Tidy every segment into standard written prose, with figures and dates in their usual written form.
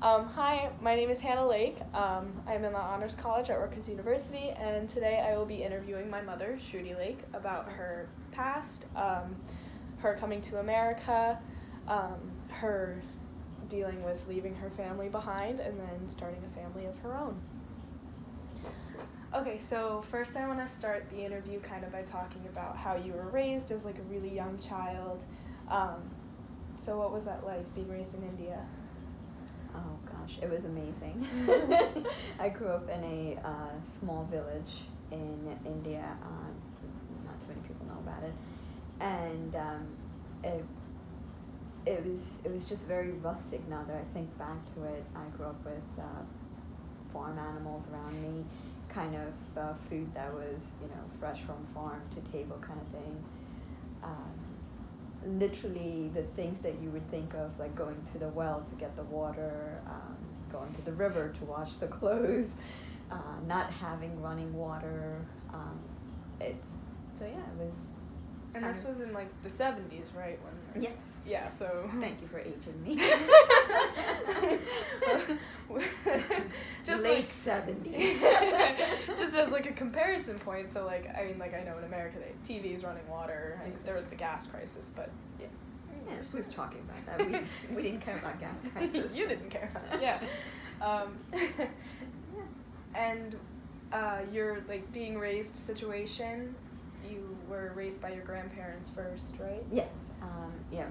Hi, my name is Hannah Lake. I'm in the Honors College at Rutgers University, and today I will be interviewing my mother, Shruti Lake, about her past, her coming to America, her dealing with leaving her family behind, and then starting a family of her own. Okay, so first I want to start the interview kind of by talking about how you were raised as like a really young child. So what was that like, being raised in India? Oh gosh, it was amazing. I grew up in a small village in India. Not too many people know about it, and it was just very rustic. Now that I think back to it, I grew up with farm animals around me, kind of food that was fresh from farm to table kind of thing. Literally the things that you would think of, like going to the well to get the water, going to the river to wash the clothes, not having running water. It was. And this was in like the 70s, right? When Yes. Yeah, so thank you for aging me. Just late like 70s. Just as like a comparison point, so like I mean, like I know in America they had TVs, running water, and there was the gas crisis, but yeah, who's talking about that? We didn't care about gas prices. You didn't care about it, yeah. And your like being raised situation, you were raised by your grandparents first, right? Yes.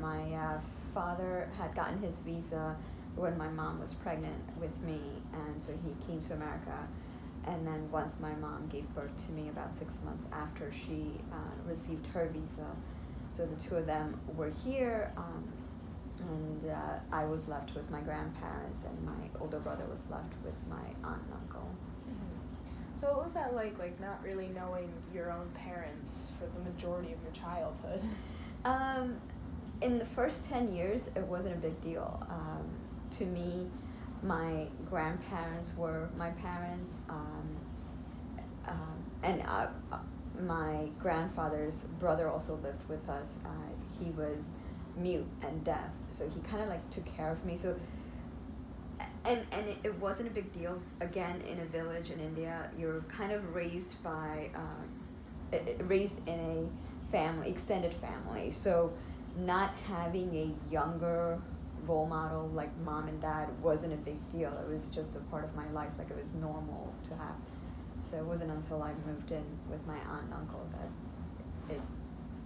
My father had gotten his visa when my mom was pregnant with me, and so he came to America. And then once my mom gave birth to me, about 6 months after she received her visa, so the two of them were here, and I was left with my grandparents, and my older brother was left with my aunt and uncle. So what was that like not really knowing your own parents for the majority of your childhood? In the first 10 years, it wasn't a big deal. To me, my grandparents were my parents, and my grandfather's brother also lived with us. He was mute and deaf, so he kind of like took care of me. So, and it wasn't a big deal. Again, in a village in India, you're kind of raised in a family, extended family. So, not having a younger role model like mom and dad wasn't a big deal. It was just a part of my life, like it was normal to have. So it wasn't until I moved in with my aunt and uncle that it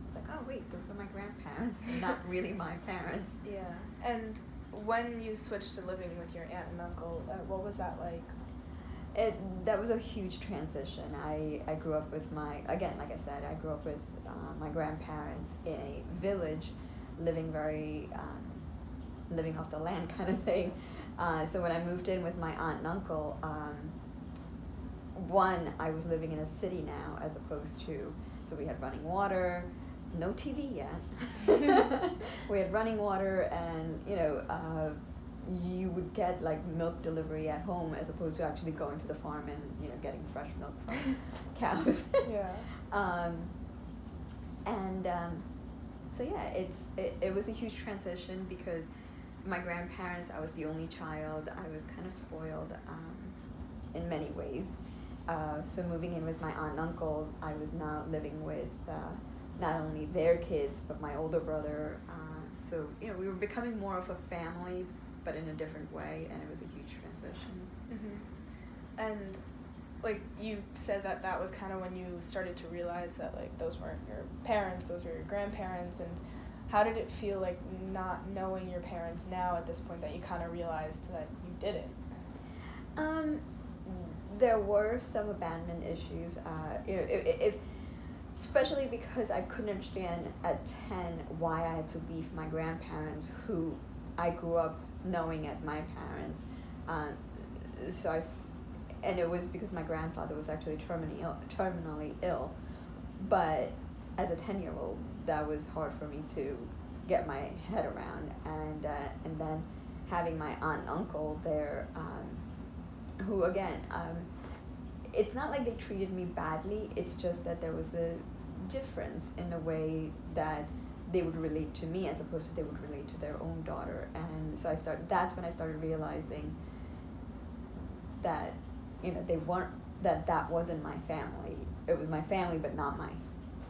was like, oh wait, those are my grandparents, not really my parents. Yeah. And when you switched to living with your aunt and uncle, what was that like? That was a huge transition. I grew up with like I said, I grew up with my grandparents in a village, living off the land kind of thing. So when I moved in with my aunt and uncle, I was living in a city now as opposed to, so we had running water, no TV yet. We had running water, and you would get like milk delivery at home as opposed to actually going to the farm and getting fresh milk from cows. Yeah. So it was a huge transition because my grandparents, I was the only child. I was kind of spoiled in many ways. So moving in with my aunt and uncle, I was now living with not only their kids but my older brother. So we were becoming more of a family, but in a different way, and it was a huge transition. Mm-hmm. And like you said that was kind of when you started to realize that like those weren't your parents, those were your grandparents. And how did it feel like not knowing your parents now at this point that you kind of realized that you didn't? There were some abandonment issues, if especially because I couldn't understand at 10 why I had to leave my grandparents, who I grew up knowing as my parents. And it was because my grandfather was actually terminally ill. But as a 10-year-old, that was hard for me to get my head around. And then having my aunt and uncle there, who again, it's not like they treated me badly, it's just that there was a difference in the way that they would relate to me as opposed to they would relate to their own daughter. And so that's when I started realizing that, they weren't, that wasn't my family. It was my family, but not my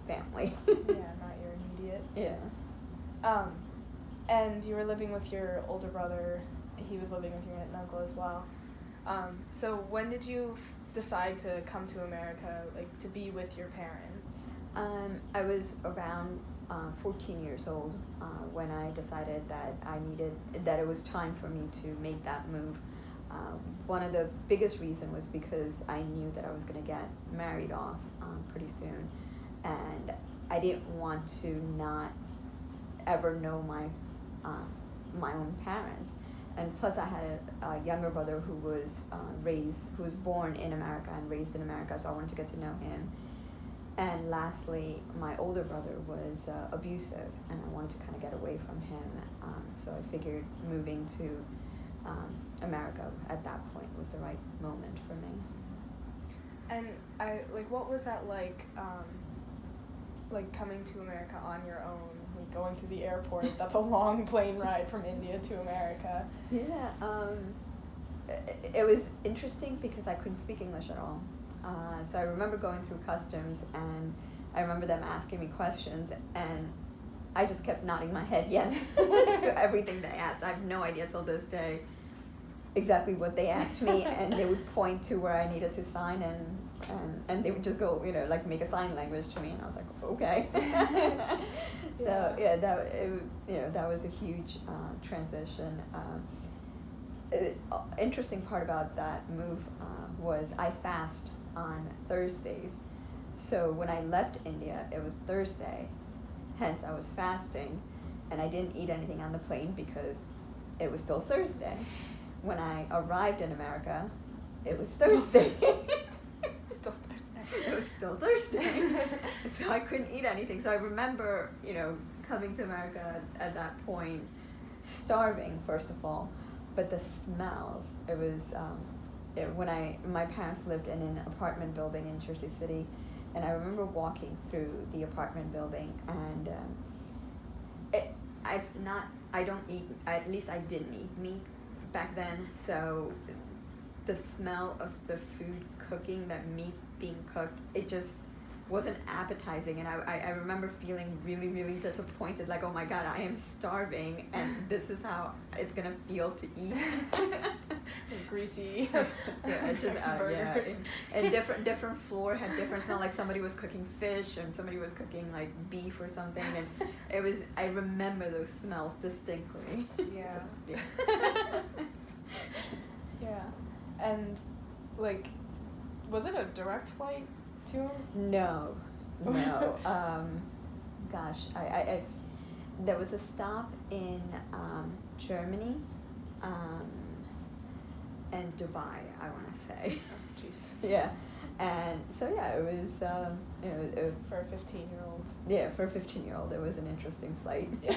family. Yeah, not your immediate. Yeah. And you were living with your older brother. He was living with your aunt and uncle as well. So when did you decide to come to America, like to be with your parents? I was around 14 years old when I decided that it was time for me to make that move. One of the biggest reasons was because I knew that I was going to get married off pretty soon, and I didn't want to not ever know my own parents. And plus, I had a younger brother who was born in America and raised in America, so I wanted to get to know him. And lastly, my older brother was abusive, and I wanted to kind of get away from him. So I figured moving to America at that point was the right moment for me. And what was that like coming to America on your own, like going through the airport? That's a long plane ride from India to America. Yeah, it was interesting because I couldn't speak English at all. So I remember going through customs, and I remember them asking me questions, and I just kept nodding my head yes to everything they asked. I have no idea till this day exactly what they asked me, and they would point to where I needed to sign, and they would just go, make a sign language to me, and I was like, okay. So yeah, that was a huge transition. Interesting part about that move was I fast on Thursdays. So when I left India, it was Thursday, hence I was fasting, and I didn't eat anything on the plane because it was still Thursday. When I arrived in America, it was Thursday. Still Thursday. It was still Thursday. So I couldn't eat anything. So I remember, coming to America at that point, starving, first of all, but the smells, it was, my parents lived in an apartment building in Jersey City, and I remember walking through the apartment building, and at least I didn't eat meat back then, so the smell of the food cooking, that meat being cooked, it just wasn't appetizing, and I remember feeling really, really disappointed, like, oh my god, I am starving, and this is how it's gonna feel to eat. Greasy. Yeah, it just burgers. And different floor had different smell, like somebody was cooking fish and somebody was cooking like beef or something, and I remember those smells distinctly. Yeah. Yeah. Yeah. And was it a direct flight to him? No. Gosh, I there was a stop in Germany, and Dubai, I want to say. Oh, jeez. Yeah, and so yeah, it was for a 15-year-old. Yeah, for a 15-year-old, it was an interesting flight. Yeah,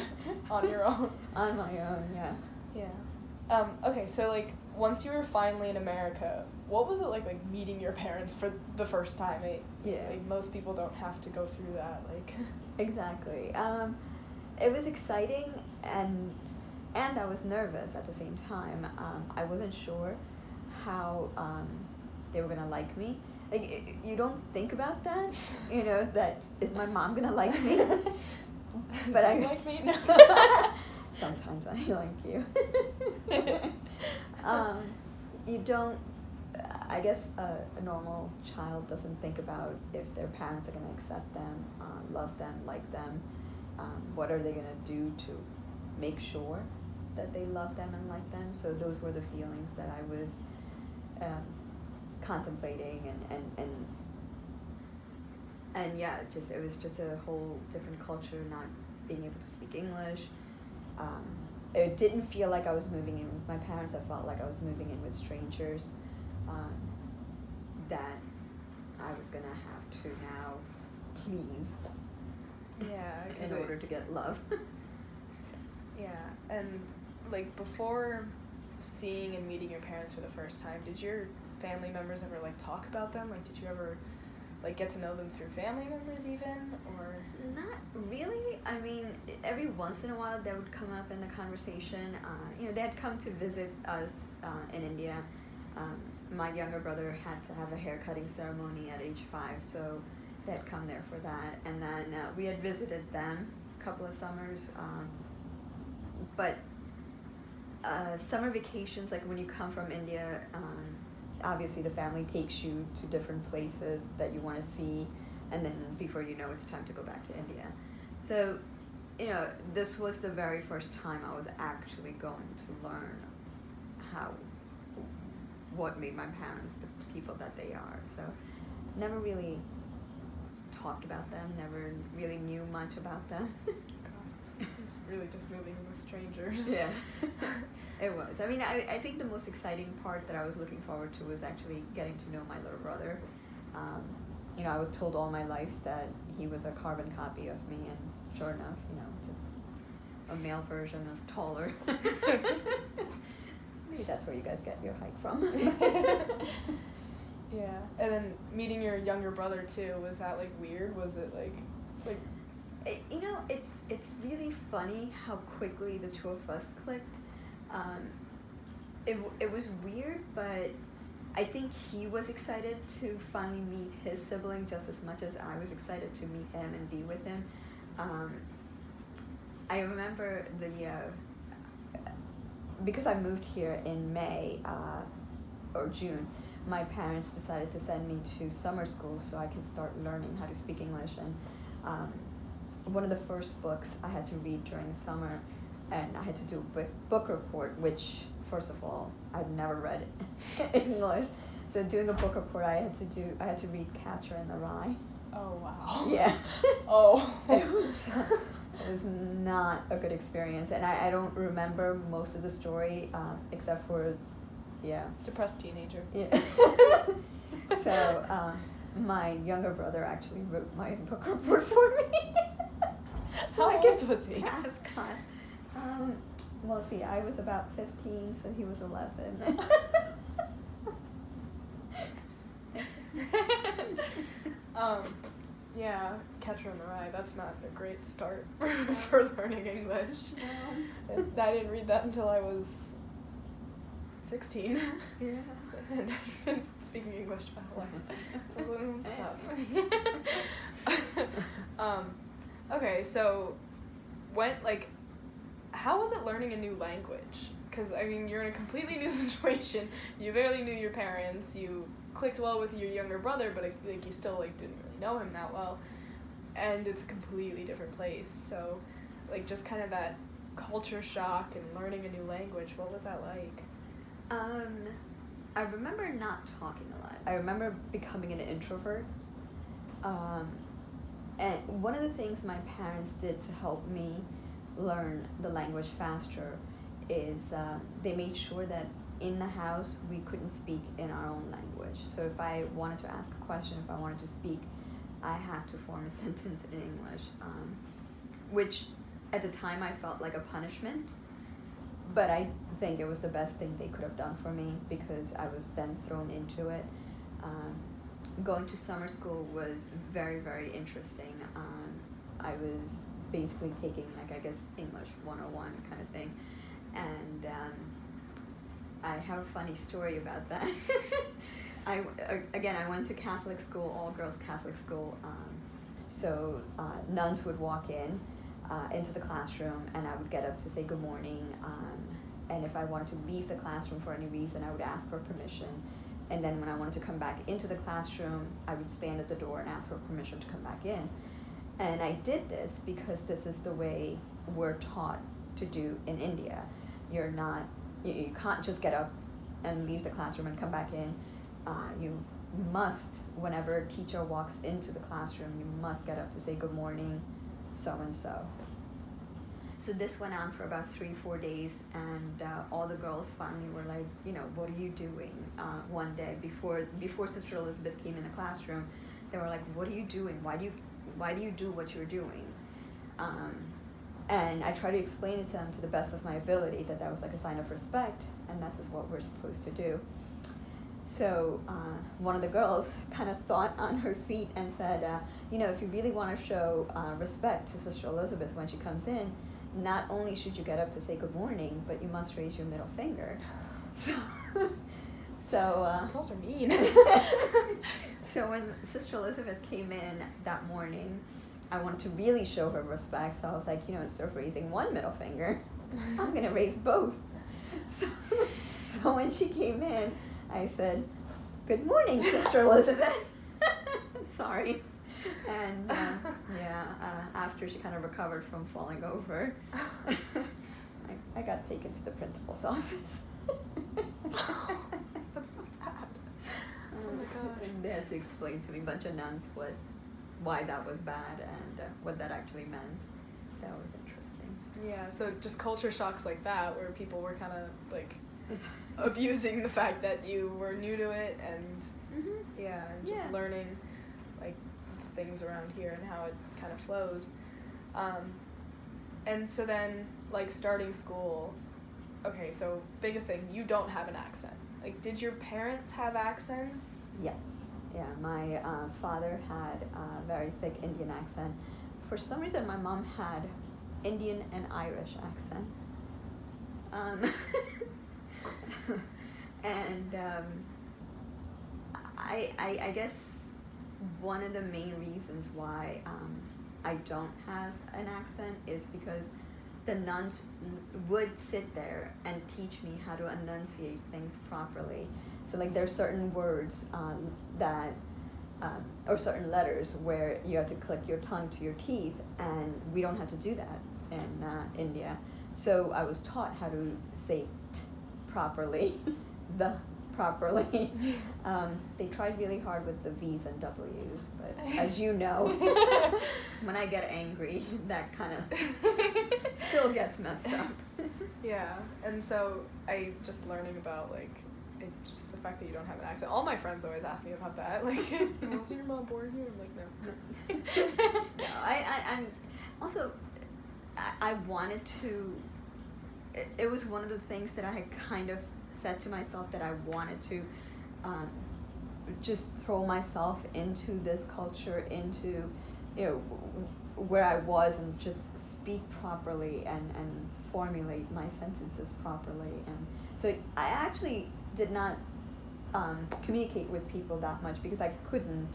on your own. On my own, yeah. Yeah. Okay, so once you were finally in America, what was it like meeting your parents for the first time? Most people don't have to go through that. Exactly. It was exciting, and I was nervous at the same time. I wasn't sure how they were gonna like me. You don't think about that, that is my mom gonna like me? But Do you like me? No. Sometimes I like you. You don't. I guess a normal child doesn't think about if their parents are gonna accept them, love them, like them. What are they gonna do to make sure that they love them and like them? So those were the feelings that I was contemplating, and yeah, it was just a whole different culture, not being able to speak English. It didn't feel like I was moving in with my parents. I felt like I was moving in with strangers that I was gonna have to now please. Yeah. In order to get love. Yeah, and before seeing and meeting your parents for the first time, did your family members ever talk about them? Did you ever like get to know them through family members even, or? Not really. I mean, every once in a while they would come up in the conversation. They had come to visit us in India. My younger brother had to have a hair cutting ceremony at age 5, so they had come there for that. And then we had visited them a couple of summers. But summer vacations, like when you come from India, obviously the family takes you to different places that you want to see, and then before you know, it's time to go back to India. So, this was the very first time I was actually going to learn what made my parents the people that they are. So, never really talked about them, never really knew much about them. It's really just moving in with strangers. Yeah. It was. I mean, I think the most exciting part that I was looking forward to was actually getting to know my little brother. I was told all my life that he was a carbon copy of me, and sure enough, just a male version of taller. Maybe that's where you guys get your height from. Yeah, and then meeting your younger brother too, was that like weird? Was it like? It's really funny how quickly the two of us clicked. It was weird, but I think he was excited to finally meet his sibling just as much as I was excited to meet him and be with him. I remember because I moved here in May or June, my parents decided to send me to summer school so I could start learning how to speak English. And one of the first books I had to read during the summer, and I had to do a book report, which, first of all, I've never read English. So doing a book report, I had to read Catcher in the Rye. Oh, wow. Yeah. Oh. It was not a good experience, and I don't remember most of the story, except for, depressed teenager. Yeah. So my younger brother actually wrote my book report for me. So How old was he? Pass class. Well, see, I was about 15, so he was 11. Yeah, Catcher in the Rye, that's not a great start for learning English. And I didn't read that until I was 16. Yeah. And I've been speaking English my whole life. Stuff. Okay, so how was it learning a new language? Because, I mean, you're in a completely new situation. You barely knew your parents. You clicked well with your younger brother, but you still didn't really know him that well. And it's a completely different place. So, just kind of that culture shock and learning a new language. What was that like? I remember not talking a lot. I remember becoming an introvert. And one of the things my parents did to help me learn the language faster is they made sure that in the house we couldn't speak in our own language. So if I wanted to ask a question, if I wanted to speak, I had to form a sentence in English, which at the time I felt like a punishment, but I think it was the best thing they could have done for me because I was then thrown into it. Going to summer school was very, very interesting. I was basically taking English 101 kind of thing, and I have a funny story about that. I went to Catholic school, all girls Catholic school, so nuns would walk in into the classroom, and I would get up to say good morning, and if I wanted to leave the classroom for any reason, I would ask for permission. And then when I wanted to come back into the classroom, I would stand at the door and ask for permission to come back in. And I did this because this is the way we're taught to do in India. You can't just get up and leave the classroom and come back in. You must, whenever a teacher walks into the classroom, you must get up to say good morning, so-and-so. So this went on for about 3-4 days, and all the girls finally were like, what are you doing? One day before Sister Elizabeth came in the classroom, they were like, what are you doing? Why do you do what you're doing? And I tried to explain it to them to the best of my ability that was like a sign of respect, and this is what we're supposed to do. So one of the girls kind of thought on her feet and said, if you really want to show respect to Sister Elizabeth when she comes in, not only should you get up to say good morning, but you must raise your middle finger. So Girls are mean. So when Sister Elizabeth came in that morning, I wanted to really show her respect. So I was like, instead of raising one middle finger, I'm going to raise both. So when she came in, I said, "Good morning, Sister Elizabeth." Sorry. And after she kind of recovered from falling over, I got taken to the principal's office. That's so bad. Oh my god. And they had to explain to me, a bunch of nuns, why that was bad and what that actually meant. That was interesting. Yeah, so just culture shocks like that, where people were kind of like abusing the fact that you were new to it, and just learning like things around here and how it kind of flows. And so then, like, starting school, okay, so biggest thing, you don't have an accent. Like, did your parents have accents? Yes. Yeah, my father had a very thick Indian accent. For some reason, my mom had Indian and Irish accent. And I guess one of the main reasons why I don't have an accent is because the nuns would sit there and teach me how to enunciate things properly. So like there's certain words or certain letters where you have to click your tongue to your teeth, and we don't have to do that in India. So I was taught how to say t properly, the properly. They tried really hard with the V's and W's, but as you know, when I get angry, that kind of still gets messed up. Yeah, and so I just learning about like just the fact that you don't have an accent. All my friends always ask me about that. Like, wasn't your mom born here? I'm like, no. No, I'm also. I wanted to. It was one of the things that I had kind of said to myself that I wanted to just throw myself into this culture, into where I was, and just speak properly and formulate my sentences properly. And so I actually did not communicate with people that much because I couldn't.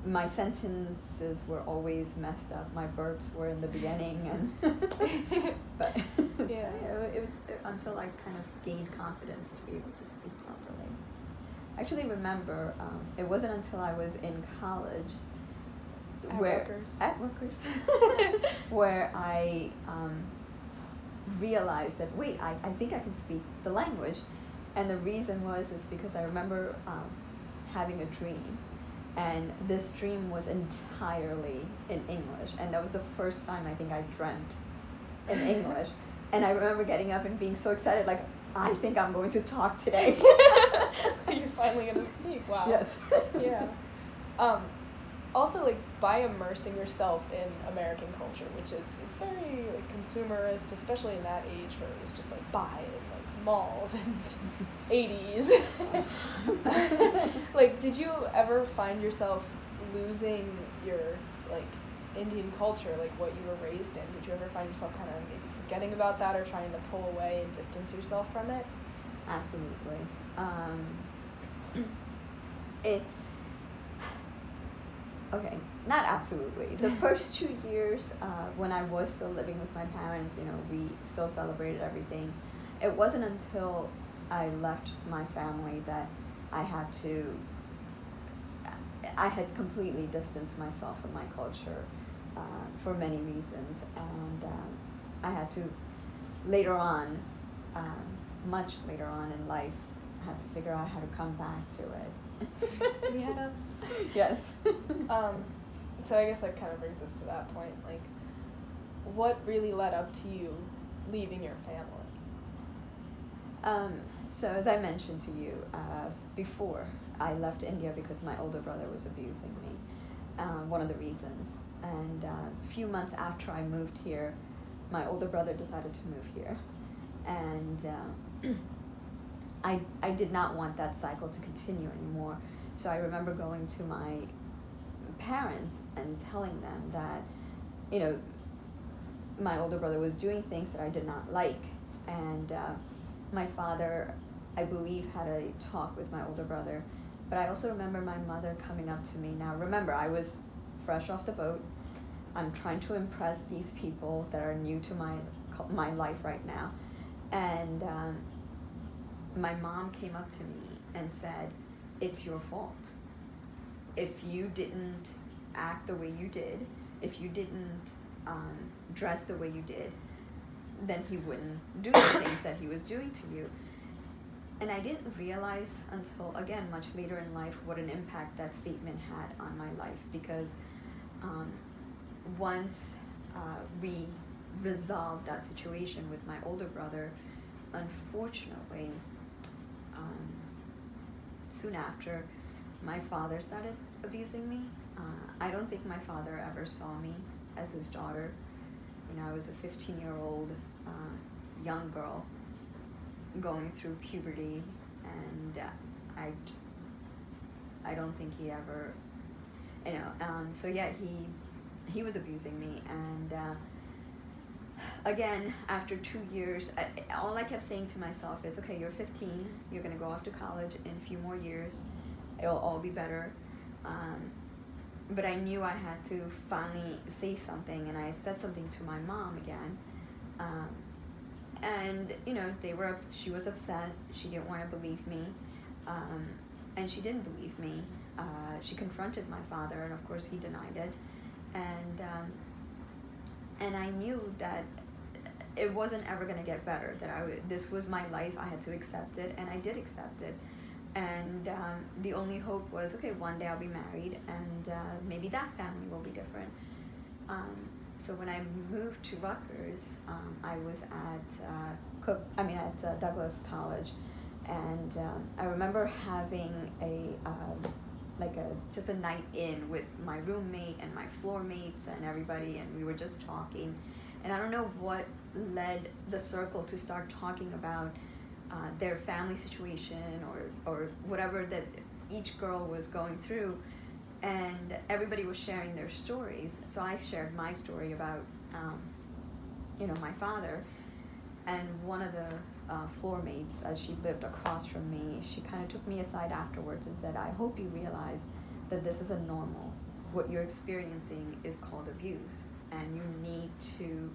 My sentences were always messed up. My verbs were in the beginning, and but yeah. So it was until I kind of gained confidence to be able to speak properly. I actually remember it wasn't until I was in college at Rutgers where I realized that I think I can speak the language, and the reason is because I remember having a dream. And this dream was entirely in English. And that was the first time I think I dreamt in English. And I remember getting up and being so excited, like, I think I'm going to talk today. You're finally going to speak, wow. Yes. Yeah. Also, like, by immersing yourself in American culture, which it's very, like, consumerist, especially in that age where it was just, like, buy and, like, malls and 80s. Like, did you ever find yourself losing your, like, Indian culture, like what you were raised in? Did you ever find yourself kind of maybe forgetting about that or trying to pull away and distance yourself from it? Absolutely. Okay, not absolutely. The first 2 years when I was still living with my parents, we still celebrated everything. It wasn't until I left my family that I had completely distanced myself from my culture for many reasons, and I had to later on, much later on in life, I had to figure out how to come back to it. Yes. Yes. So I guess that kind of brings us to that point. Like, what really led up to you leaving your family? So as I mentioned to you before, I left India because my older brother was abusing me, one of the reasons. And a few months after I moved here, my older brother decided to move here. And I did not want that cycle to continue anymore. So I remember going to my parents and telling them that, you know, my older brother was doing things that I did not like. And my father, I believe, had a talk with my older brother. But I also remember my mother coming up to me. Now, remember, I was fresh off the boat. I'm trying to impress these people that are new to my life right now. And my mom came up to me and said, "It's your fault. If you didn't act the way you did, if you didn't dress the way you did, then he wouldn't do the things that he was doing to you." And I didn't realize until, again, much later in life, what an impact that statement had on my life. Because once we resolved that situation with my older brother, unfortunately, soon after, my father started abusing me. I don't think my father ever saw me as his daughter. You know, I was a 15-year-old young girl going through puberty, and I don't think he ever, you know, so yeah, he was abusing me. And again, after 2 years, all I kept saying to myself is, okay, you're 15, you're gonna go off to college in a few more years, it'll all be better. But I knew I had to finally say something, and I said something to my mom again. And you know, she was upset. She didn't want to believe me, and she didn't believe me. She confronted my father, and of course he denied it. And I knew that it wasn't ever going to get better. That this was my life. I had to accept it, and I did accept it. And the only hope was, okay, one day I'll be married, and maybe that family will be different. So when I moved to Rutgers, I was at Douglas College, and I remember having just a night in with my roommate and my floor mates and everybody, and we were just talking. And I don't know what led the circle to start talking about their family situation or whatever that each girl was going through, and everybody was sharing their stories. So I shared my story about my father, and one of the floor mates, she lived across from me, she kind of took me aside afterwards and said, "I hope you realize that this isn't normal. What you're experiencing is called abuse, and you need to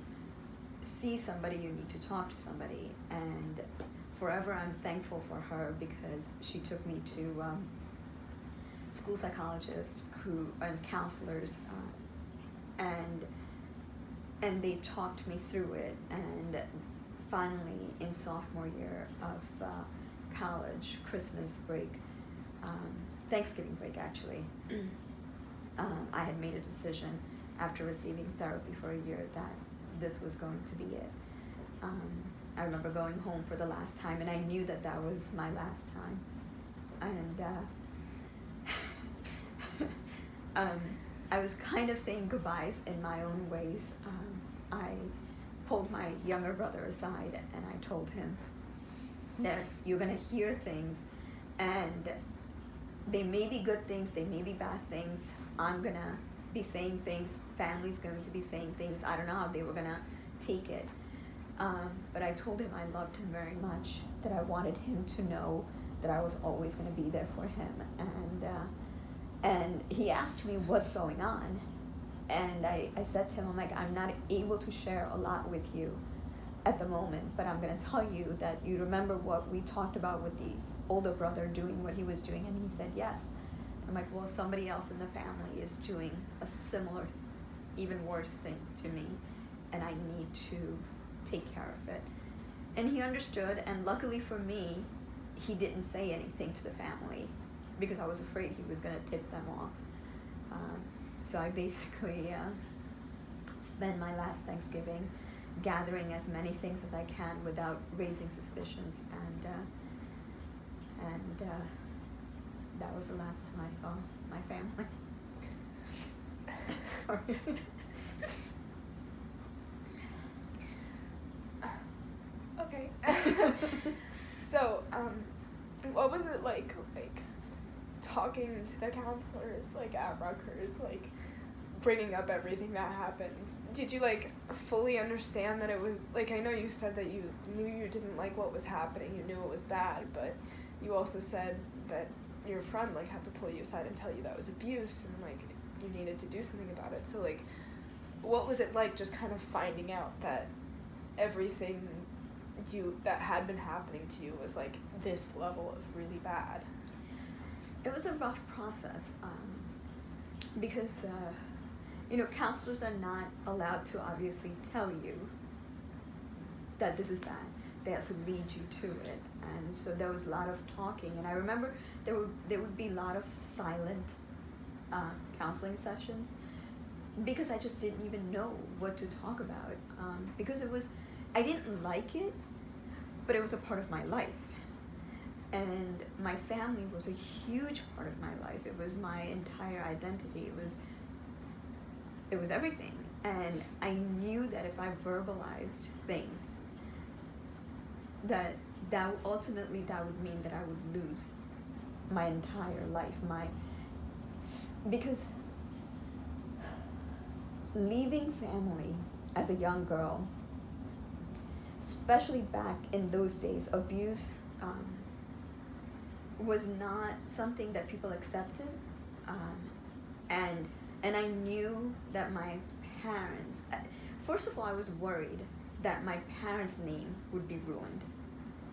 see somebody, you need to talk to somebody." And forever I'm thankful for her, because she took me to school psychologists and counselors, and they talked me through it. And finally, in sophomore year of college, Christmas break, Thanksgiving break actually, I had made a decision after receiving therapy for a year that this was going to be it. I remember going home for the last time, and I knew that was my last time. And I was kind of saying goodbyes in my own ways. I pulled my younger brother aside, and I told him that you're going to hear things, and they may be good things, they may be bad things. I'm going to be saying things, family's going to be saying things. I don't know how they were going to take it. But I told him I loved him very much, that I wanted him to know that I was always going to be there for him. And he asked me what's going on. And I said to him, I'm not able to share a lot with you at the moment, but I'm going to tell you that you remember what we talked about with the older brother doing what he was doing. And he said, yes. I'm like, well, somebody else in the family is doing a similar, even worse thing to me, and I need to take care of it. And he understood, and luckily for me, he didn't say anything to the family, because I was afraid he was going to tip them off. So I basically spent my last Thanksgiving gathering as many things as I can without raising suspicions, and that was the last time I saw my family. Sorry. Okay. So, what was it like talking to the counselors, like, at Rutgers, like, bringing up everything that happened? Did you, like, fully understand that it was, like, I know you said that you knew you didn't like what was happening, you knew it was bad, but you also said that your friend, like, had to pull you aside and tell you that was abuse, and, like, you needed to do something about it. So, like, what was it like just kind of finding out that everything that had been happening to you was, like, this level of really bad? It was a rough process, because, counselors are not allowed to obviously tell you that this is bad. They have to lead you to it, and so there was a lot of talking. And I remember there would be a lot of silent counseling sessions, because I just didn't even know what to talk about, because I didn't like it, but it was a part of my life. And my family was a huge part of my life. It was my entire identity. It was everything. And I knew that if I verbalized things, that ultimately that would mean that I would lose my entire life. Because leaving family as a young girl, especially back in those days, abuse was not something that people accepted, and I knew that my parents, first of all, I was worried that my parents' name would be ruined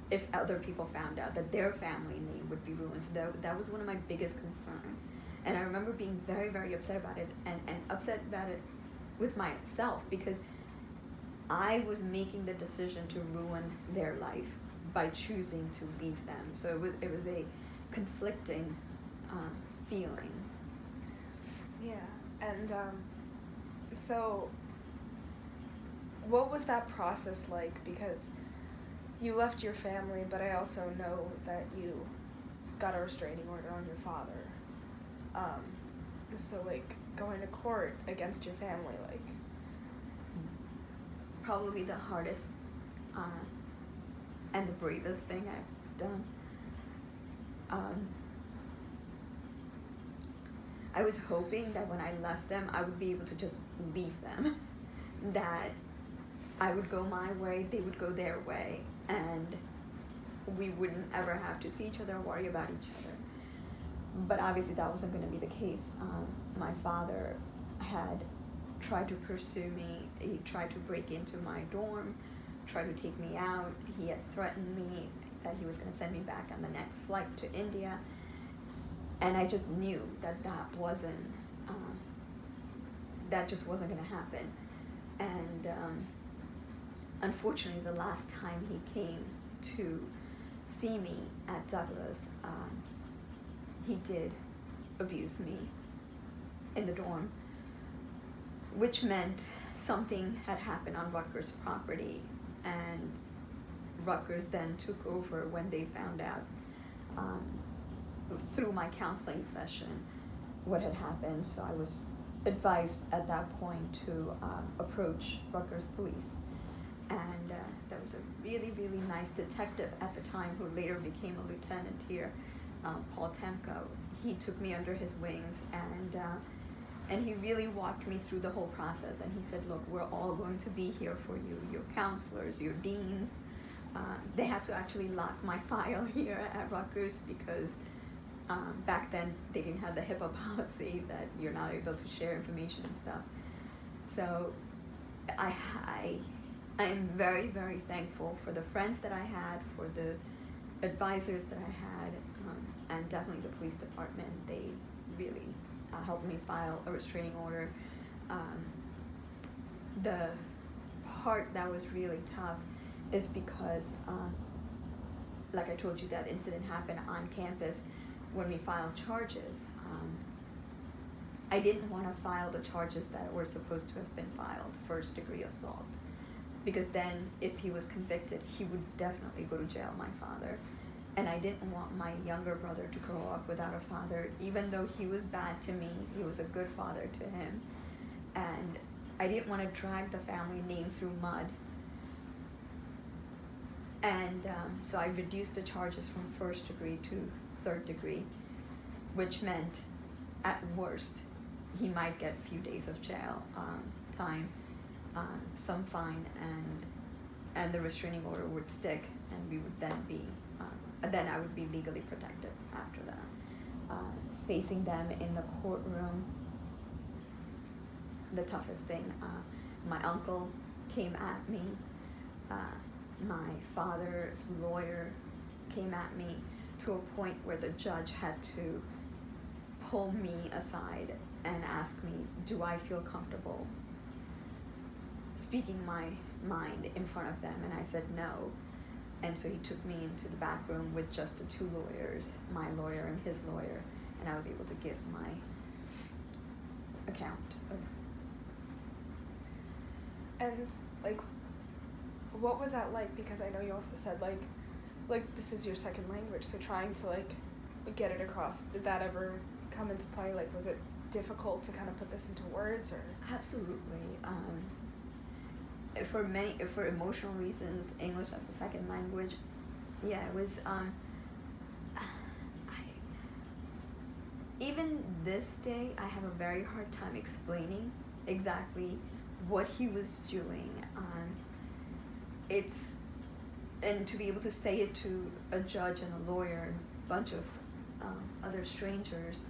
if other people found out, that their family name would be ruined. So that was one of my biggest concerns. And I remember being very, very upset about it, and upset about it with myself, because I was making the decision to ruin their life by choosing to leave them. So it was a conflicting feeling. Yeah, and so what was that process like? Because you left your family, but I also know that you got a restraining order on your father. So, like, going to court against your family, like... Probably the hardest and the bravest thing I've done. I was hoping that when I left them, I would be able to just leave them. That I would go my way, they would go their way, and we wouldn't ever have to see each other or worry about each other. But obviously that wasn't going to be the case. My father had tried to pursue me. He tried to break into my dorm, tried to take me out. He had threatened me that he was going to send me back on the next flight to India. And I just knew that just wasn't going to happen. And unfortunately, the last time he came to see me at Douglas, he did abuse me in the dorm, which meant something had happened on Rutgers property, and Rutgers then took over when they found out through my counseling session what had happened. So I was advised at that point to approach Rutgers police, and there was a really, really nice detective at the time who later became a lieutenant here, Paul Temko. He took me under his wings, and he really walked me through the whole process. And he said, look, we're all going to be here for you, your counselors, your deans. They had to actually lock my file here at Rutgers because back then they didn't have the HIPAA policy that you're not able to share information and stuff. So I am very, very thankful for the friends that I had, for the advisors that I had, and definitely the police department. They really helped me file a restraining order. The part that was really tough is because, like I told you, that incident happened on campus when we filed charges. I didn't want to file the charges that were supposed to have been filed, first-degree assault, because then if he was convicted, he would definitely go to jail, my father. And I didn't want my younger brother to grow up without a father. Even though he was bad to me, he was a good father to him. And I didn't want to drag the family name through mud And so I reduced the charges from first degree to third degree, which meant at worst he might get a few days of jail time, some fine, and the restraining order would stick, and we would then be then I would be legally protected after that. Facing them in the courtroom, the toughest thing, my uncle came at me, my father's lawyer came at me, to a point where the judge had to pull me aside and ask me, do I feel comfortable speaking my mind in front of them? And I said no. And so he took me into the back room with just the two lawyers, my lawyer and his lawyer, and I was able to give my account of. And like, what was that like? Because I know you also said like this is your second language, so trying to like get it across, did that ever come into play? Like, was it difficult to kind of put this into words? Or Absolutely. For emotional reasons, English as a second language, yeah, it was. Even this day, I have a very hard time explaining exactly what he was doing. And to be able to say it to a judge and a lawyer and a bunch of other strangers,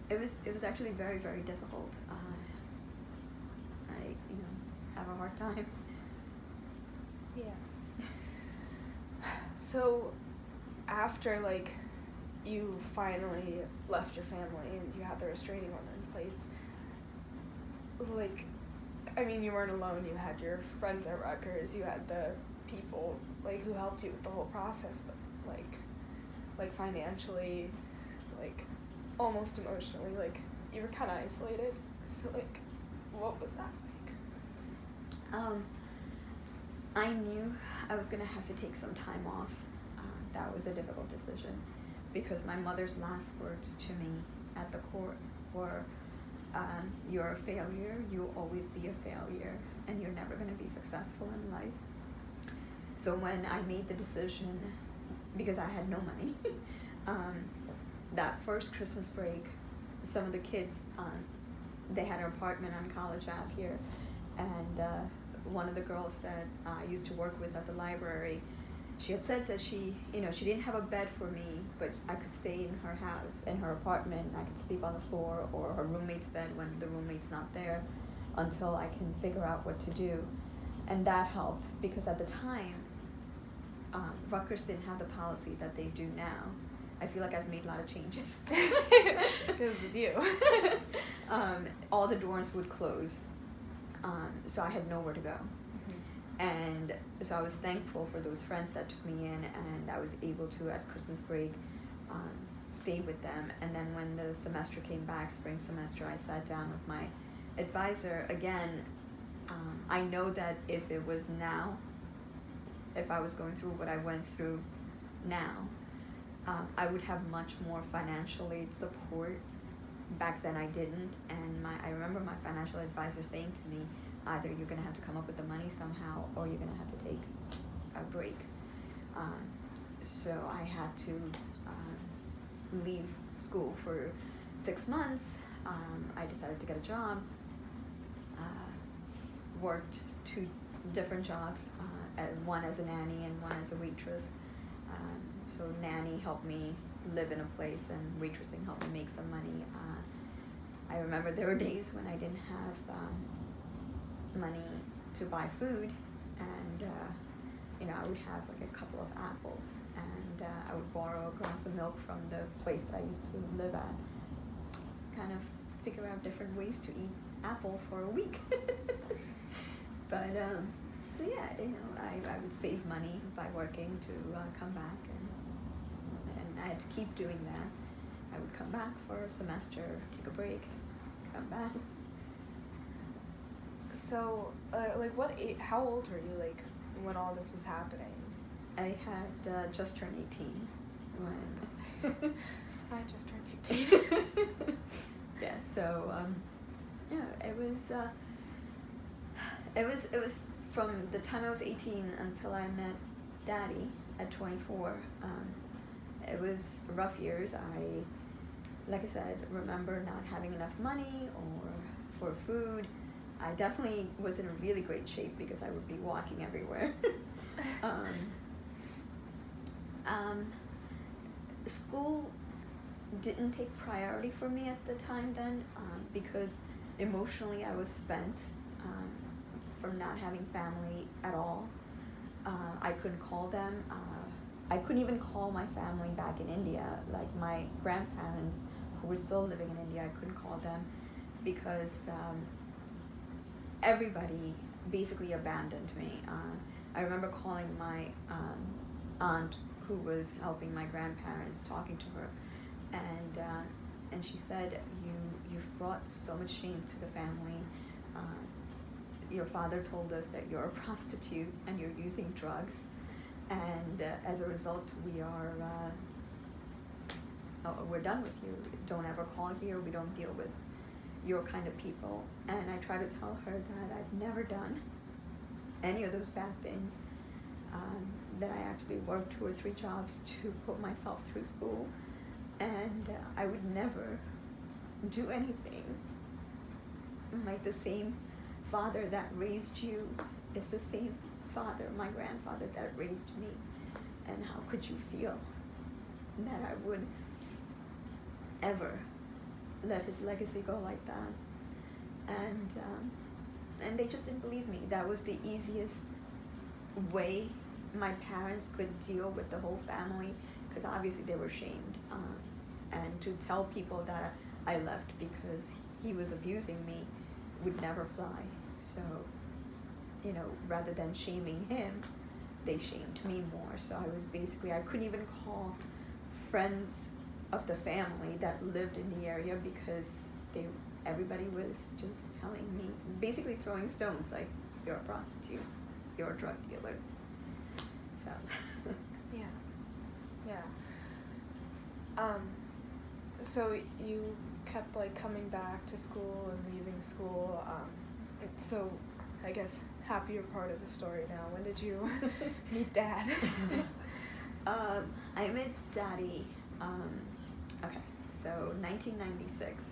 it was actually very, very difficult. I have a hard time. Yeah. So after like you finally left your family and you had the restraining order in place, like, I mean, you weren't alone. You had your friends at Rutgers. You had the people like who helped you with the whole process, but like financially, like almost emotionally, like you were kind of isolated. So like, what was that like? I knew I was gonna have to take some time off. That was a difficult decision, because my mother's last words to me at the court were, you're a failure, you'll always be a failure, and you're never going to be successful in life. So when I made the decision, because I had no money, that first Christmas break, some of the kids, they had an apartment on College Ave here, and one of the girls that I used to work with at the library, she had said that she didn't have a bed for me, but I could stay in her house, in her apartment, and I could sleep on the floor or her roommate's bed when the roommate's not there, until I can figure out what to do. And that helped, because at the time, Rutgers didn't have the policy that they do now. I feel like I've made a lot of changes. This is you. All the dorms would close, so I had nowhere to go. And so I was thankful for those friends that took me in, and I was able to, at Christmas break, stay with them. And then when the semester came back, spring semester, I sat down with my advisor. Again, I know that if it was now, if I was going through what I went through now, I would have much more financial aid support. Back then I didn't, and I remember my financial advisor saying to me, either you're going to have to come up with the money somehow, or you're going to have to take a break. So I had to leave school for 6 months. I decided to get a job, worked 2 different jobs, one as a nanny and one as a waitress. So nanny helped me live in a place, and waitressing helped me make some money. I remember there were days when I didn't have money to buy food, and I would have like a couple of apples, and I would borrow a glass of milk from the place that I used to live at, kind of figure out different ways to eat apple for a week. But so yeah, I would save money by working to come back, and I had to keep doing that. I would come back for a semester, take a break, come back. So, how old were you, like, when all this was happening? I had just turned 18 when... I just turned 18. Yeah, so, it was from the time I was 18 until I met Daddy at 24, it was rough years. Like I said, remember not having enough money or for food. I definitely was in a really great shape because I would be walking everywhere. School didn't take priority for me at the time then, because emotionally I was spent from not having family at all. I couldn't call them. I couldn't even call my family back in India, like my grandparents who were still living in India. I couldn't call them because everybody basically abandoned me. I remember calling my aunt who was helping my grandparents, talking to her, and she said, you've brought so much shame to the family. Your father told us that you're a prostitute and you're using drugs, and as a result we're done with you. Don't ever call here. We don't deal with your kind of people. And I try to tell her that I've never done any of those bad things, that I actually worked 2 or 3 jobs to put myself through school, and I would never do anything. Like, the same father that raised you is the same father, my grandfather, that raised me. And how could you feel that I would ever let his legacy go like that? And they just didn't believe me. That was the easiest way my parents could deal with the whole family, because obviously they were shamed. And to tell people that I left because he was abusing me would never fly. So, rather than shaming him, they shamed me more. So I couldn't even call friends of the family that lived in the area because everybody was just telling me, basically throwing stones, like, you're a prostitute, you're a drug dealer. So. Yeah. So you kept, like, coming back to school and leaving school. So I guess happier part of the story now. When did you meet Dad? I met Daddy, okay, so 1996.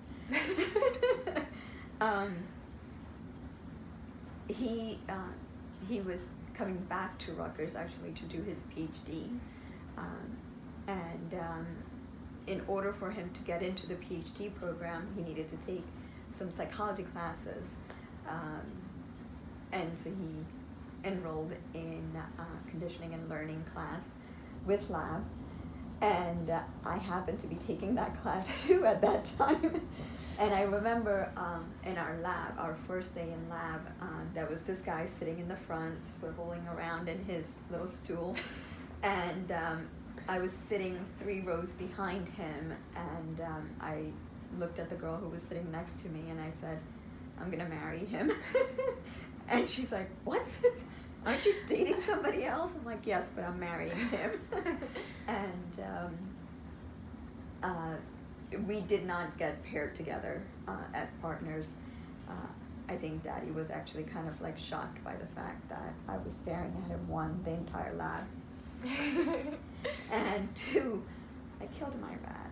He was coming back to Rutgers actually to do his PhD, and in order for him to get into the PhD program, he needed to take some psychology classes, and so he enrolled in conditioning and learning class with lab, and I happened to be taking that class too at that time. And I remember in our lab, our first day in lab, there was this guy sitting in the front, swiveling around in his little stool, and I was sitting 3 rows behind him, and I looked at the girl who was sitting next to me, and I said, I'm gonna marry him. And she's like, what? Aren't you dating somebody else? I'm like, yes, but I'm marrying him. And we did not get paired together as partners. I think Daddy was actually kind of like shocked by the fact that I was staring at him, 1, the entire lab, and 2, I killed my rat.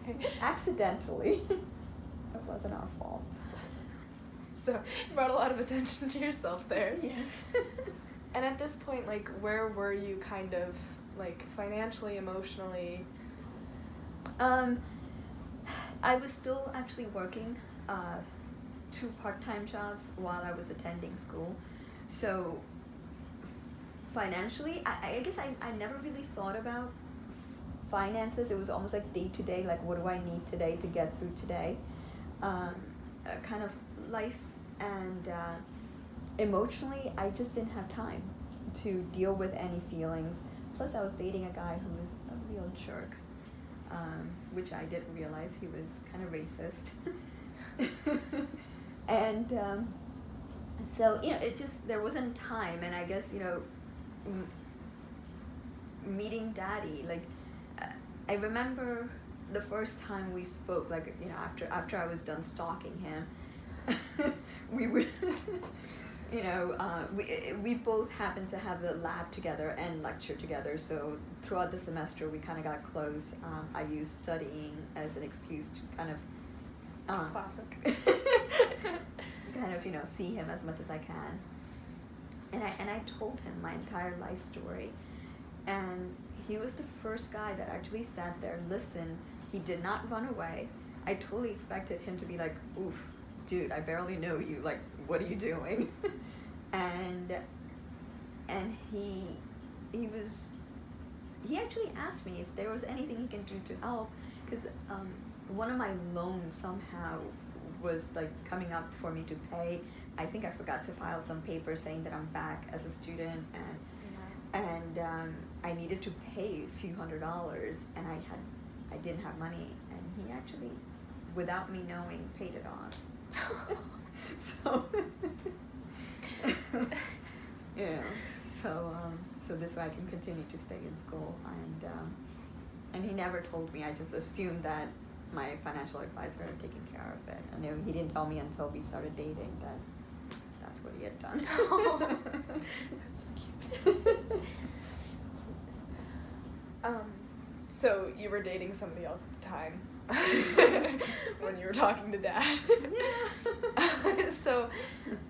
Okay. Accidentally. It wasn't our fault. So you brought a lot of attention to yourself there. Yes. And at this point, like, where were you kind of, like, financially, emotionally? I was still actually working 2 part-time jobs while I was attending school. So financially, I guess I never really thought about finances. It was almost like day to day, like, what do I need today to get through today? Kind of life, and emotionally, I just didn't have time to deal with any feelings. Plus, I was dating a guy who was a real jerk, which I didn't realize he was kind of racist. And so, it just, there wasn't time, and I guess, meeting Daddy, like, I remember the first time we spoke, like, after I was done stalking him, we would we both happened to have the lab together and lecture together. So throughout the semester, we kind of got close. I used studying as an excuse to kind of classic. kind of see him as much as I can. And I told him my entire life story, and he was the first guy that actually sat there, listened. He did not run away. I totally expected him to be like, "Oof, dude, I barely know you. Like, what are you doing?" and he actually asked me if there was anything he can do to help, because one of my loans somehow was like coming up for me to pay. I think I forgot to file some papers saying that I'm back as a student, and I needed to pay a few $100s, and I didn't have money, and he actually, without me knowing, paid it off. So so this way I can continue to stay in school, and he never told me. I just assumed that my financial advisor had taken care of it, and he didn't tell me until we started dating that that's what he had done. Oh, that's so cute. So you were dating somebody else at the time when you were talking to Dad. Yeah. So,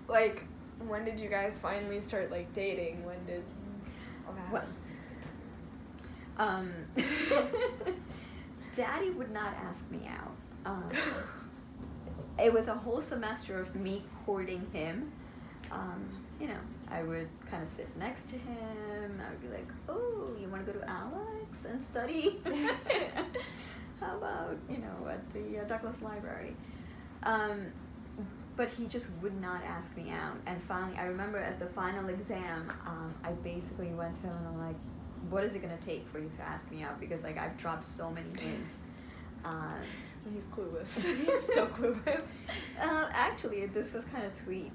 like, when did you guys finally start like dating? When did all that happen? Daddy would not ask me out. It was a whole semester of me courting him. I would kind of sit next to him. I would be like, "Oh, you want to go to Alex and study? How about, at the Douglas Library?" But he just would not ask me out. And finally, I remember at the final exam, I basically went to him and I'm like, "What is it going to take for you to ask me out? Because like I've dropped so many hints." He's clueless. He's still clueless. Actually, this was kind of sweet.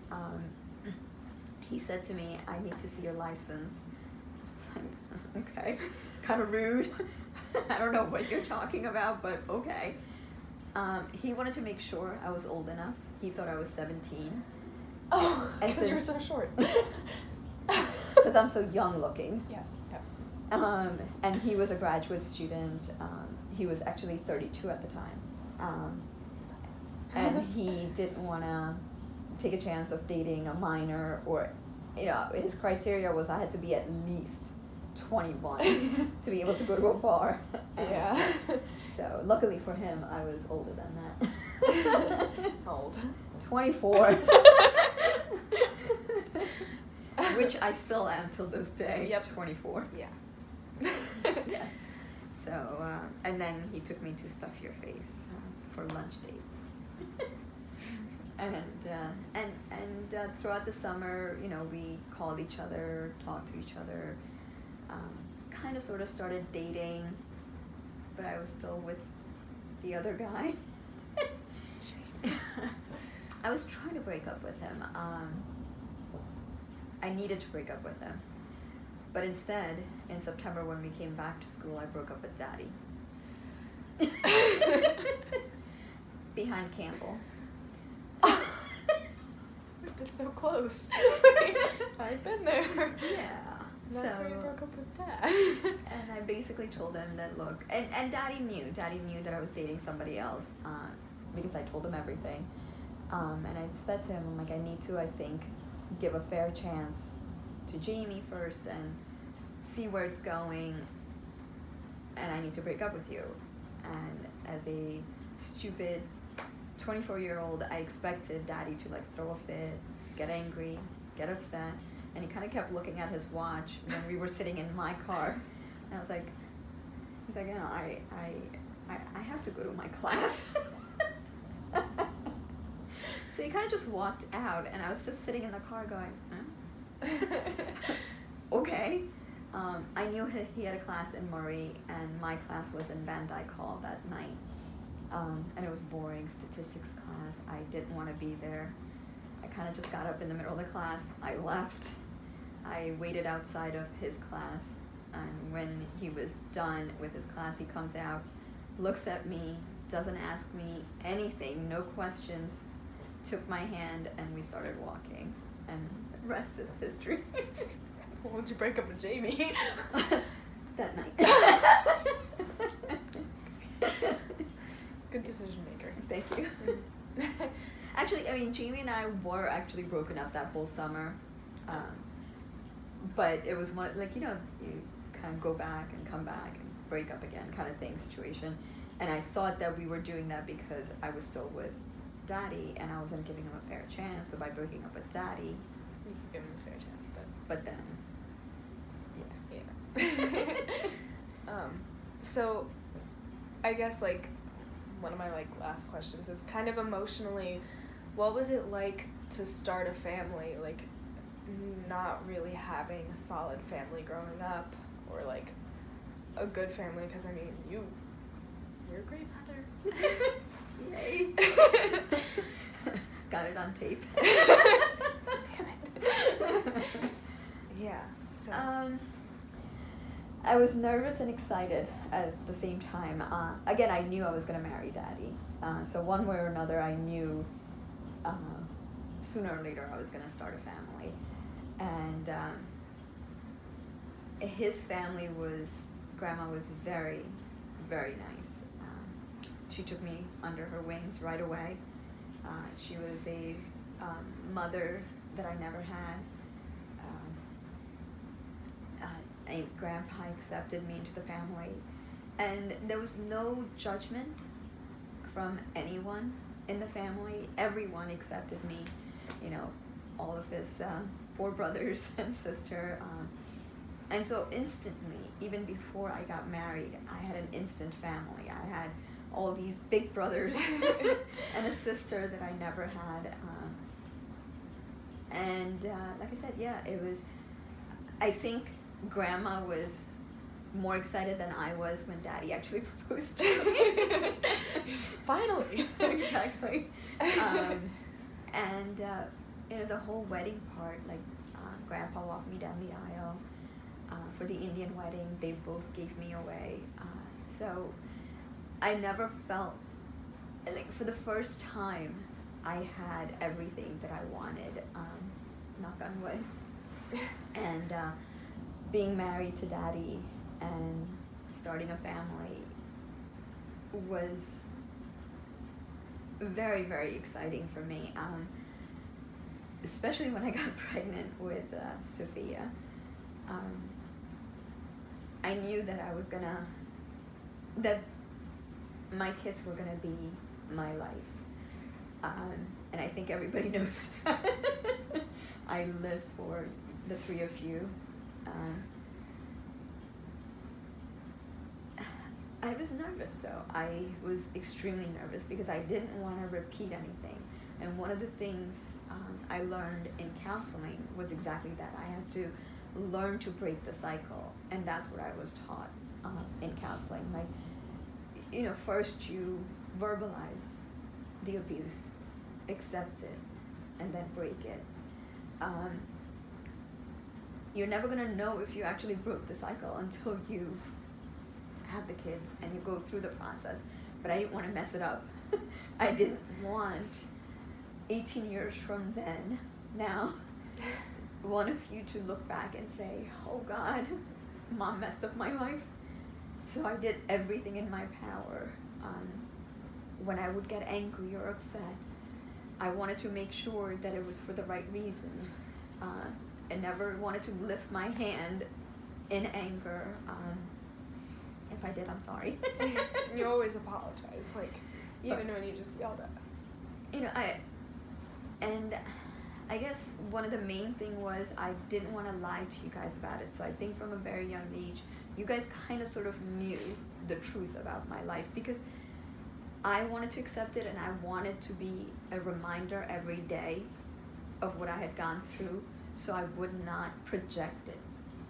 He said to me, "I need to see your license." I was like, okay, kind of rude. I don't know what you're talking about, but okay. He wanted to make sure I was old enough. He thought I was 17. Oh, because you were so short. Because I'm so young looking. Yes. Yep. And he was a graduate student. He was actually 32 at the time. And he didn't want to take a chance of dating a minor, or, his criteria was I had to be at least 21 to be able to go to a bar. Yeah. So luckily for him, I was older than that. Old. 24. Which I still am till this day. Yep. 24. Yeah. Yes. So, and then he took me to Stuff Your Face for lunch date. And throughout the summer, we called each other, talked to each other, kind of sort of started dating, but I was still with the other guy. I was trying to break up with him. I needed to break up with him. But instead, in September when we came back to school, I broke up with Daddy. Behind Campbell. That's so close. I've been there. Yeah. That's so, where you broke up with Dad. And I basically told him that, look, and Daddy knew that I was dating somebody else, because I told him everything. And I said to him, I'm like, I need to, I think, give a fair chance to Jamie first and see where it's going, and I need to break up with you. And as a stupid 24-year-old, I expected Daddy to like throw a fit, get angry, get upset, and he kind of kept looking at his watch when we were sitting in my car, and I was like, he's like, I have to go to my class. So he kind of just walked out, and I was just sitting in the car going, okay. I knew he had a class in Murray, and my class was in Van Dyke Hall that night. And it was boring, statistics class. I didn't want to be there. I kind of just got up in the middle of the class. I left. I waited outside of his class, and when he was done with his class, he comes out, looks at me, doesn't ask me anything, no questions, took my hand, and we started walking. And Rest is history. When would you break up with Jamie? That night. Good decision maker. Thank you. Actually, I mean, Jamie and I were actually broken up that whole summer. But it was one, like, you kind of go back and come back and break up again kind of thing situation. And I thought that we were doing that because I was still with Daddy and I wasn't giving him a fair chance. So by breaking up with Daddy, you could give him a fair chance, but then, yeah. So I guess, like, one of my, like, last questions is kind of emotionally, what was it like to start a family, like, not really having a solid family growing up, or, like, a good family? Because, I mean, you're a great mother. Yay. Got it on tape. Damn it. Yeah. So. I was nervous and excited at the same time. Again, I knew I was going to marry Daddy. So one way or another, I knew sooner or later I was going to start a family. And his family Grandma was very, very nice. She took me under her wings right away. She was a mother that I never had. Grandpa accepted me into the family, and there was no judgment from anyone in the family. Everyone accepted me, all of his 4 brothers and sister, and so instantly, even before I got married, I had an instant family. I had all these big brothers and a sister that I never had, and like I said, yeah, it was, I think Grandma was more excited than I was when Daddy actually proposed to me. Finally. Exactly. And the whole wedding part, like, Grandpa walked me down the aisle for the Indian wedding. They both gave me away. So I never felt, like, for the first time, I had everything that I wanted, knock on wood. And being married to Daddy and starting a family was very, very exciting for me, especially when I got pregnant with Sophia. I knew that that my kids were gonna be my life, and I think everybody knows that. I live for the 3 of you. I was nervous, though. I was extremely nervous because I didn't want to repeat anything. And one of the things I learned in counseling was exactly that. I had to learn to break the cycle, and that's what I was taught in counseling. Like, first you verbalize the abuse, accept it, and then break it. You're never going to know if you actually broke the cycle until you have the kids and you go through the process. But I didn't want to mess it up. I didn't want 18 years from now, one of you to look back and say, oh God, Mom messed up my life. So I did everything in my power. When I would get angry or upset, I wanted to make sure that it was for the right reasons. I never wanted to lift my hand in anger. If I did, I'm sorry. You always apologize, like, even when you just yelled at us. I guess one of the main thing was I didn't want to lie to you guys about it. So I think from a very young age, you guys kind of sort of knew the truth about my life because I wanted to accept it and I wanted to be a reminder every day of what I had gone through, so I would not project it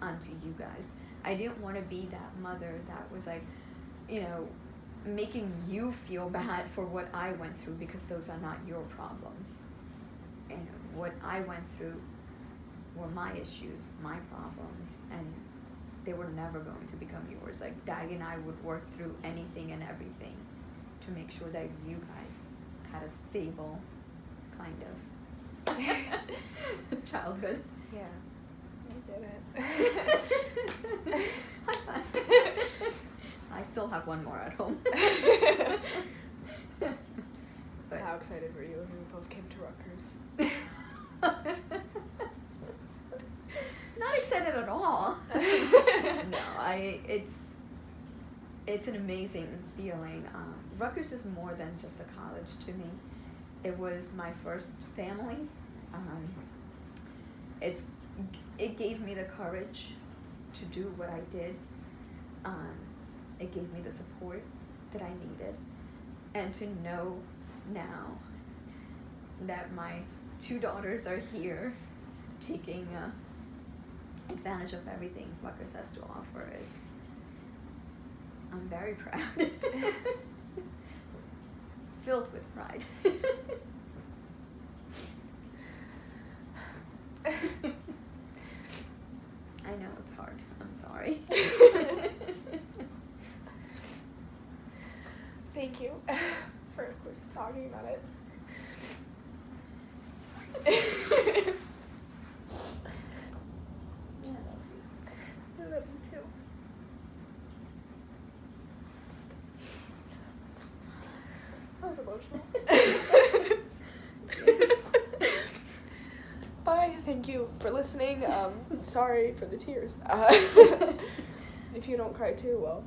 onto you guys. I didn't want to be that mother that was like, making you feel bad for what I went through, because those are not your problems. And what I went through were my issues, my problems, and they were never going to become yours. Like, Daddy and I would work through anything and everything to make sure that you guys had a stable kind of Childhood. Yeah, you did it. High five. I still have one more at home. But how excited were you when we both came to Rutgers? Not excited at all. No, it's an amazing feeling. Rutgers is more than just a college to me. It was my first family. It gave me the courage to do what I did. It gave me the support that I needed, and to know now that my 2 daughters are here, taking advantage of everything Rutgers has to offer. I'm very proud. Filled with pride. I know it's hard. I'm sorry. Thank you for, of course, talking about it. I love you too. That was emotional. Bye. Thank you for listening. Sorry for the tears. If you don't cry too, well,